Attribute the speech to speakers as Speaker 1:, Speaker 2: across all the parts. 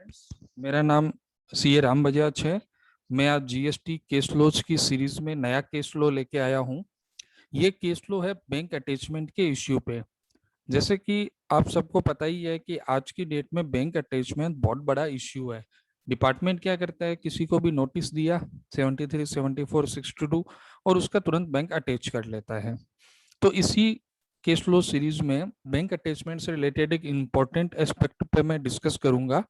Speaker 1: Friends, मेरा नाम CA Ram Bajaj है। मैं आज जीएसटी केस लॉज की सीरीज में नया केस लॉ लेके आया हूँ। ये केस लॉ है बैंक अटैचमेंट के इश्यू पे। जैसे कि आप सबको पता ही है कि आज की डेट में बैंक अटैचमेंट बहुत बड़ा इश्यू है। डिपार्टमेंट क्या करता है, किसी को भी नोटिस दिया 73, 74, 62 और उसका तुरंत बैंक अटैच कर लेता है। तो इसी केस लॉ सीरीज में बैंक अटैचमेंट से रिलेटेड एक इम्पोर्टेंट एस्पेक्ट पे मैं डिस्कस करूंगा।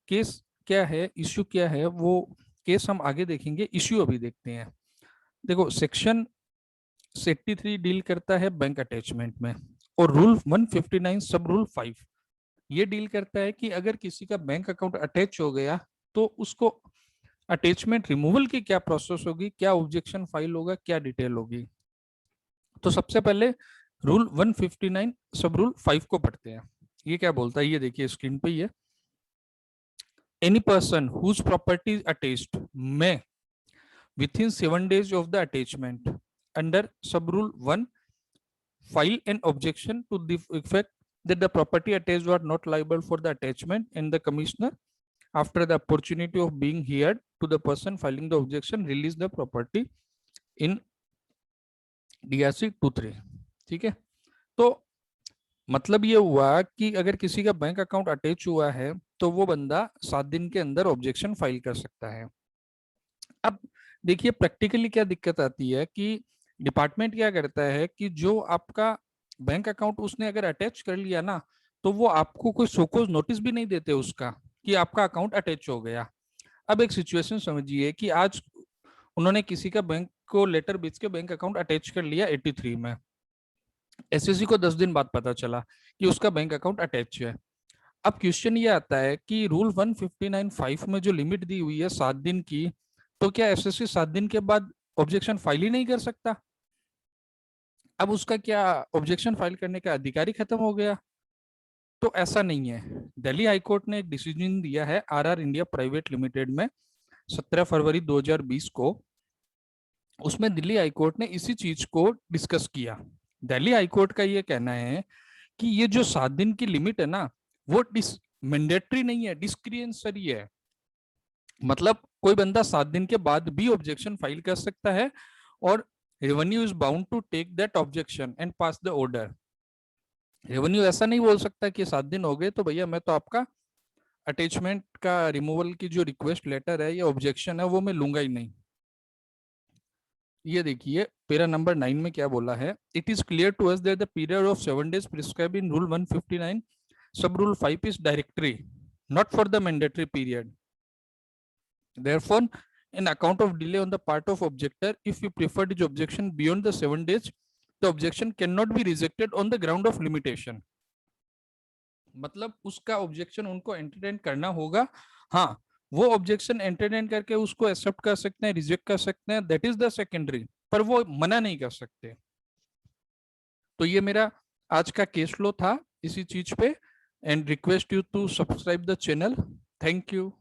Speaker 1: केस क्या है, इश्यू क्या है, वो केस हम आगे देखेंगे, इश्यू अभी देखते हैं। देखो, सेक्शन 83 डील करता है बैंक अटैचमेंट में, और रूल 159 सब रूल 5 ये डील करता है कि अगर किसी का बैंक अकाउंट अटैच हो गया तो उसको अटैचमेंट रिमूवल की क्या प्रोसेस होगी, क्या ऑब्जेक्शन फाइल होगा, क्या डिटेल होगी। तो सबसे पहले रूल 159 सब रूल 5 को पढ़ते हैं। ये क्या बोलता है, ये देखिए स्क्रीन पे ही है। Any person whose property is attached may, within 7 days of the attachment, under sub rule 1, file an objection to the effect that the property attached was not liable for the attachment, and the commissioner, after the opportunity of being heard to the person filing the objection, release the property in DRC 23। ठीक है, तो मतलब ये हुआ कि अगर किसी का बैंक अकाउंट अटैच हुआ है तो वो बंदा 7 दिन के अंदर ऑब्जेक्शन फाइल कर सकता है। अब देखिए प्रैक्टिकली क्या दिक्कत आती है कि डिपार्टमेंट क्या करता है कि जो आपका बैंक अकाउंट उसने अगर अटैच कर लिया ना, तो वो आपको कोई शोकॉज नोटिस भी नहीं देते उसका कि आपका अकाउंट अटैच हो गया। अब एक सिचुएशन समझिए कि आज उन्होंने किसी का बैंक को लेटर भेज के बैंक अकाउंट अटैच कर लिया 83 में। एसएससी को 10 दिन बाद पता चला कि उसका बैंक अकाउंट अटैच है। अब क्वेश्चन ये आता है कि रूल 159(5) में जो लिमिट दी हुई है 7 दिन की, तो क्या एसएससी 7 दिन के बाद ऑब्जेक्शन फाइल ही नहीं कर सकता? अब उसका क्या ऑब्जेक्शन फाइल करने का अधिकार ही खत्म हो गया? तो ऐसा नहीं है। दिल्ली हाईकोर्ट ने एक डिसीजन दिया है आरआर इंडिया प्राइवेट लिमिटेड में 17 फरवरी 2020 को। उसमें दिल्ली हाईकोर्ट ने इसी चीज को डिस्कस किया। दिल्ली हाईकोर्ट का ये कहना है कि ये जो 7 दिन की लिमिट है ना, वो मैंडेटरी नहीं है, डिस्क्रिशनरी है। मतलब कोई बंदा 7 दिन के बाद भी ऑब्जेक्शन फाइल कर सकता है, और revenue is bound to take that objection and pass the order. Revenue ऐसा नहीं बोल सकता कि 7 दिन हो गए तो भैया मैं तो आपका अटैचमेंट का रिमूवल की जो रिक्वेस्ट लेटर है या ऑब्जेक्शन है वो मैं लूंगा ही नहीं। ये देखिए पेरा नंबर 9 में क्या बोला है। It is clear to us that the period of 7 days prescribe in rule 159 sub rule 5 is directory, not for the mandatory period. Therefore, in account of delay on the part of objector, if you prefer the objection beyond the 7 days, the objection cannot be rejected on the ground of limitation. मतलब उसका objection उनको entertain करना होगा। हाँ, वो objection entertain करके उसको accept कर सकते हैं, रिजेक्ट कर सकते हैं, दैट इज द सेकेंडरी, पर वो मना नहीं कर सकते। तो ये मेरा आज का केस लो था इसी चीज पे, and request you to subscribe the channel. Thank you.